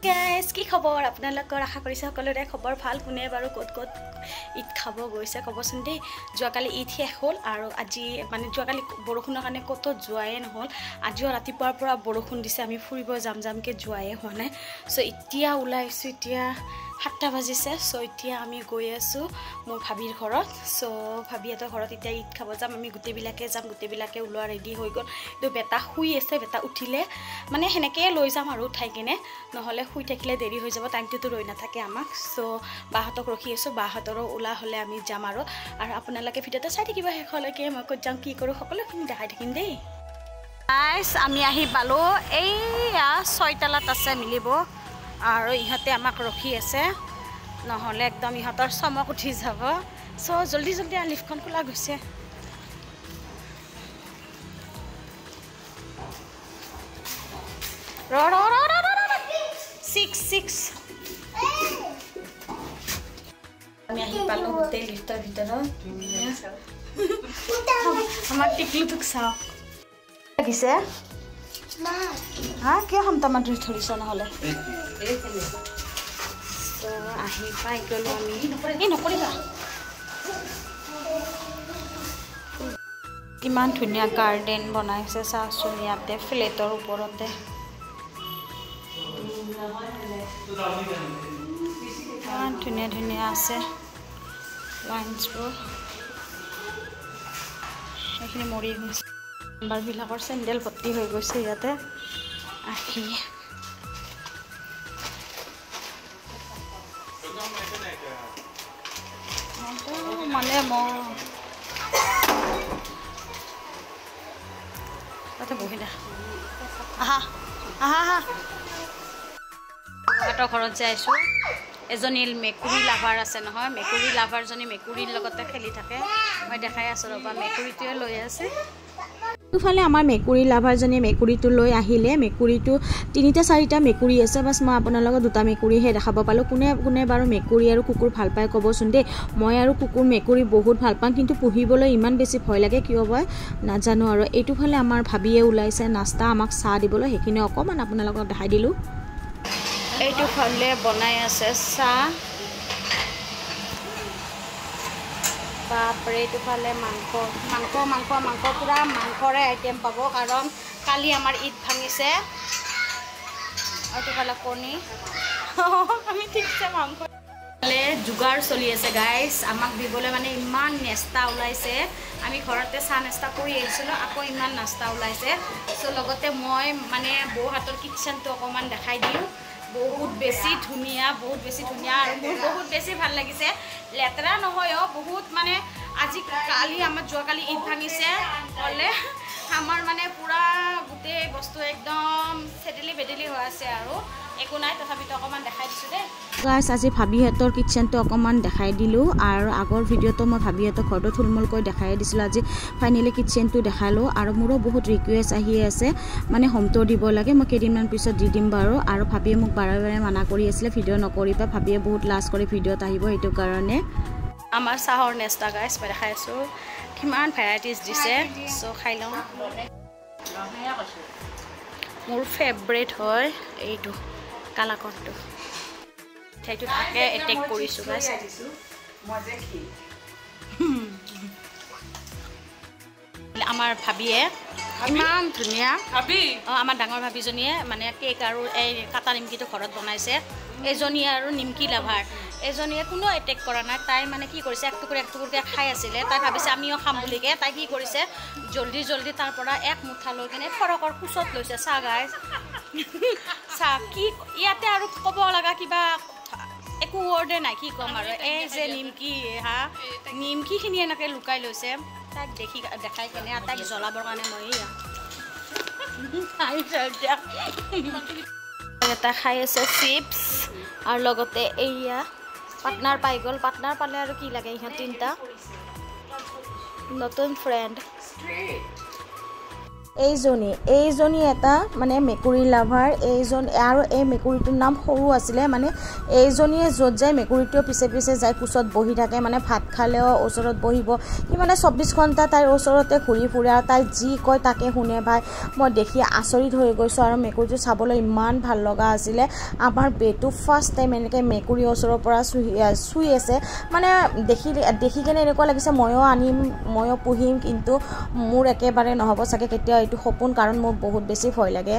guys কি খবৰ আপোনালোকৰ আশা কৰিছে সকলোৰে খবৰ ভাল কোনে বাৰু ক'ত ঈদ খাব গৈছে ক'বচোন দেই যোৱাকালি ঈদ শেষ হ'ল আৰু আজি মানে যোৱাকালি বৰষুণৰ কাৰণে ক'তো যোৱাই নহ'ল আজিও ৰাতিপুৱাৰ পৰা বৰষুণ দিছে আমি ফুৰিব যামকে যোৱাই হোৱা নাই সো এতিয়া ওলাইছো এতিয়া 7টা বাজিছে সো এতিয়া আমি গৈ আছো মোৰ ভাবিৰ ঘৰত সো ভাবিহঁতৰ ঘৰত এতিয়া ঈদ খাব যাম আমি গুটেবিলাকে যাম গুটেবিলাকে ওলোৱা ৰেডি হৈ গ'ল তো বেটা শুই আছে বেটা উঠিলে মানে হেনেকে লৈ যাম আৰু উঠাই কিনে নহলে শুই থাকিলে দেৰি হৈ যাব টাইমটো ৰৈ নাথাকে আমাক সো বাহতক ৰখি আছো বাহতৰো ওলা হলে আমি যাম আৰু আপোনালোকে ভিডিওটো চাই থাকিব শেষলৈকে মই ক'ত যাম কি কৰো সকলোখিনি দেখাই থাকিম দেই গাইস আমি আহি পালো এইয়া 6টালাত আছে মিলিব আৰু ইহঁতে আমাক ৰখি আছে নহলে একদম ইহঁতৰ চমক উঠি যাব সো জলদি লিফ্টখন খোলা গৈছে ৰ 6 আমি আহি পালো হোটেল লিফ্টৰ ভিতৰত আমাক টিকলুটোক চাও লাগিছে হা কিয় হামতামা ধৰিছ নহলে তো আহি পাই গলো আমি এই নকৰিবা ইমান ধুনীয়া গাৰ্ডেন বনাইছে চাচোন ইয়াতে ফ্লেটৰ ওপৰতে ইমান ধুনীয়া আছে লাইনছবোৰ এইখিনি মৰি গৈছে মেম্বাৰবিলাকৰ চেণ্ডেল ভৰ্তি হৈ গৈছে ইয়াতে আহি মানে মই তাতে বহি দে আহা সিহঁতৰ ঘৰত যাইছোঁ এজনী মেকুৰী লাভাৰ আছে নহয় মেকুৰী লাভাৰজনী মেকুৰীৰ লগতে খেলি থাকে মই দেখাই আছোঁ ৰ'বা মেকুৰীটোৱে লৈ আছে ইফালে আমাৰ মেকুৰী লাভাৰজনী মেকুৰীটো লৈ আহিলে মেকুৰীটো 3টা 4টা মেকুৰী আছে বাছ মই আপোনালোকক 2টা মেকুৰীহে দেখাব পালোঁ কোনে বাৰু মেকুৰী আৰু কুকুৰ ভাল পায় ক'বচোন দেই মই আৰু কুকুৰ মেকুৰী বহুত ভাল পাওঁ কিন্তু পুহিবলৈ ইমান বেছি ভয় লাগে কিয় হয় নাজানো আৰু এইটো ফালে আমাৰ ভাবিয়ে ওলাইছে নাস্তা আমাক চাহ দিবলৈ সেইখিনি অকণমান আপোনালোকক দেখাই দিলোঁ এইটো ফালে বনাই আছে চাহ বাপৰে এইটো ফালে মাংস পুৰা মাংসৰে আইটেম পাব কাৰণ কালি আমাৰ ঈদ ভাঙিছে এইটো ফালে কণী আমি ঠিকছে মাংস যোগাৰ চলি আছে গাইছ আমাক দিবলৈ মানে ইমান নেস্তা ওলাইছে আমি ঘৰতে চাহ নাস্তা কৰি আহিছিলোঁ আকৌ ইমান নাস্তা ওলাইছে চ' লগতে মই মানে বৌ হাতৰ কিটচেনটো অকণমান দেখাই দিওঁ বহুত বেছি ধুনীয়া আৰু মোৰ বহুত বেছি ভাল লাগিছে লেতেৰা নহয় বহুত মানে আজি কালি আমাৰ যোৱাকালি ঈদ ভাঙিছে হ'লে আমাৰ মানে পুৰা গোটেই বস্তু একদম চেটেলি বেটেলি হৈ আছে আৰু একো নাই তথাপিতো অকণমান দেখাই দিছোঁ দেই গাইছ আজি ভাবিহঁতৰ কিটচেনটো অকণমান দেখাই দিলোঁ আৰু আগৰ ভিডিঅ'টো মই ভাবিহঁতৰ ঘৰটো থুলমূলকৈ দেখাই দিছিলোঁ আজি ফাইনেলি কিটচেনটো দেখালোঁ আৰু মোৰো বহুত ৰিকুৱেষ্ট আহি আছে মানে হোম টুৰ দিব লাগে মই কেইদিনমান পিছত দি দিম বাৰু আৰু ভাবিয়ে মোক বাৰে মানা কৰি আছিলে ভিডিঅ' নকৰিবা ভাবিয়ে বহুত লাজ কৰি ভিডিঅ'ত আহিব সেইটো কাৰণে আমাৰ চাহৰ নেস্তা গাইছ মই দেখাই আছোঁ কিমান ভেৰাইটিজ দিছে চ' খাই লওঁ মোৰ ফেভৰেট হয় এইটো কালাকণটো সেইটো তাকে এটেক কৰিছোঁ গাইছ আমাৰ ভাবিয়ে ইমান ধুনীয়া আমাৰ ডাঙৰ ভাবিজনীয়ে মানে কেক আৰু এই কাটা নিমকিটো ঘৰত বনাইছে এজনী আৰু নিমকি লাভাৰ এজনীয়ে কোনো এটেক কৰা নাই তাই মানে কি কৰিছে এক টুকুৰকৈ খাই আছিলে তাই ভাবিছে আমিও খাম বুলিকে তাই কি কৰিছে জলদি তাৰ পৰা এক মুঠা লৈ কিনে ফৰকৰ কোচত লৈছে চাহ গাইছ চাহ কি ইয়াতে আৰু ক'ব লগা কিবা একো ৱৰ্ডে নাই কি ক'ম আৰু এই যে নিমকিখিনি এনেকৈ লুকাই লৈছে তাইক দেখাই কেনে তাইক জ্বলাবৰ কাৰণে মই এটা খাই আছে চিপছ আৰু লগতে এইয়া পাৰ্টনাৰ পাই গ'ল পাৰ্টনাৰ পালে আৰু কি লাগে ইহঁত 3টা নতুন ফ্ৰেণ্ড এইজনী এটা মানে মেকুৰী লাভাৰ এইজন আৰু এই মেকুৰীটোৰ নাম সৰু আছিলে মানে এইজনীয়ে য'ত যায় মেকুৰীটোৰ পিছে পিছে যায় কোচত বহি থাকে মানে ভাত খালেও ওচৰত বহিব সি মানে 24 ঘণ্টা তাইৰ ওচৰতে ঘূৰি ফুৰে আৰু তাই যি কয় তাকে শুনে ভাই মই দেখি আচৰিত হৈ গৈছোঁ আৰু মেকুৰীটো চাবলৈ ইমান ভাল লগা আছিলে আমাৰ বেটো ফাৰ্ষ্ট টাইম এনেকৈ মেকুৰী ওচৰৰ পৰা চুই আছে মানে দেখি কেনে এনেকুৱা লাগিছে ময়ো আনিম ময়ো পুহিম কিন্তু মোৰ একেবাৰে নহ'ব চাগে কেতিয়াও এইটো সপোন কাৰণ মোৰ বহুত বেছি ভয় লাগে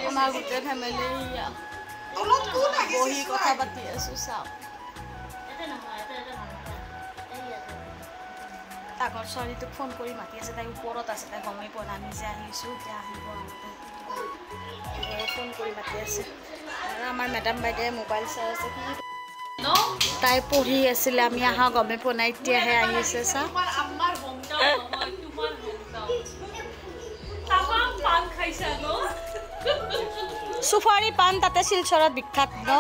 আমাৰ গোটেই ফেমিলি বহি কথা পাতি আছোঁ চাওঁ আগৰ ছোৱালীটোক ফোন কৰি মাতি আছে তাই ওপৰত আছে তাই গমেই পোৱা নাই আমি যে আহিছোঁ এতিয়া আহিব ফোন কৰি মাতি আছে আৰু আমাৰ মেডাম বাইদেৱে মোবাইল চাই আছে তাই পঢ়ি আছিলে আমি আহা গমেই পোৱা নাই এতিয়াহে আহিছে চা সুপাৰী পাণ তাতে শিলচৰত বিখ্যাত ন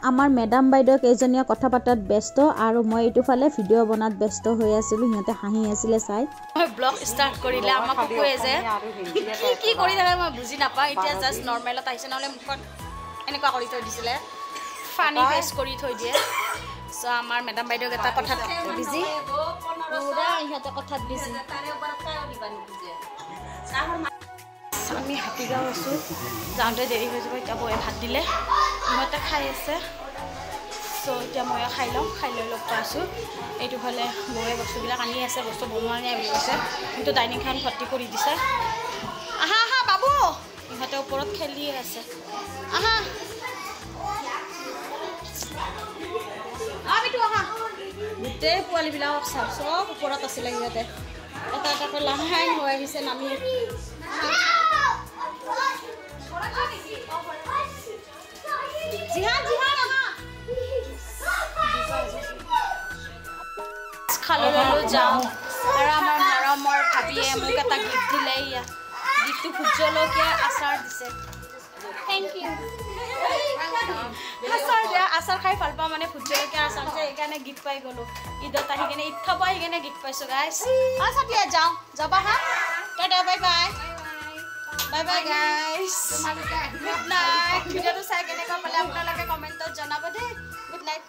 আমাৰ মেডাম বাইদেউ কেইজনীয়ে কথা পাতাত ব্যস্ত আৰু মই এইটো ফালে ভিডিঅ' বনাত ব্যস্ত হৈ আছিলোঁ সিহঁতে হাঁহি আছিলে চাই ব্লগ ষ্টাৰ্ট কৰিলে আমাক কুকুৰে যে কি কৰি থাকে মই বুজি নাপাওঁ এতিয়া জাষ্ট নৰ্মেলত আহিছে নহ'লে মুখত এনেকুৱা কৰি থৈ দিছিলে ফানি ফেচ কৰি থৈ দিয়ে চ' আমাৰ মেডাম বাইদেউক এটা কথাত বিজি ইহঁতে কথাত বিজি আমি হাতীগাঁও আছোঁ যাওঁতে দেৰি হৈ যাব এতিয়া বৌয়ে ভাত দিলে ইহঁতে খাই আছে চ' এতিয়া মই খাই লওঁ খাই লৈ লগ পাইছোঁ এইটো ফালে বৌয়ে বস্তুবিলাক আনি আছে বস্তু বনোৱা নাই বুলি কৈছে কিন্তু ডাইনিংখন ভৰ্তি কৰি দিছে আহা আহা বাবু ইহঁতে ওপৰত খেলিয়ে আছে আহা আহা গোটেই পোৱালিবিলাকক চাওক চব ওপৰত আছিলে সিহঁতে এটা এটাকৈ লাহে হৈ আহিছে নামি খাললৈ যাওঁ আৰু আমাৰ মৰমৰ ভাবিয়ে মোক এটা গিফ্ট দিলে ইয়া গিফ্টটো ভোট জলকীয়া আচাৰ দিছে থেংক ইউ আচাৰ দিয়া আচাৰ খাই ভাল পাওঁ মানে ভোট জলকীয়া আচাৰ যে সেইকাৰণে গিফ্ট পাই গ'লোঁ ঈদত আহি কিনে ঈদ খাব আহি কিনে গিফ্ট পাইছোঁ গাইছ আচ্ছা দিয়া যাওঁ যাবা হা tata bye bye bye bye গাইছ গুড নাইট ভিডিঅ'টো চাই কেনেকুৱা পালে আপোনালোকে কমেণ্টত জনাব দেই গুড নাইট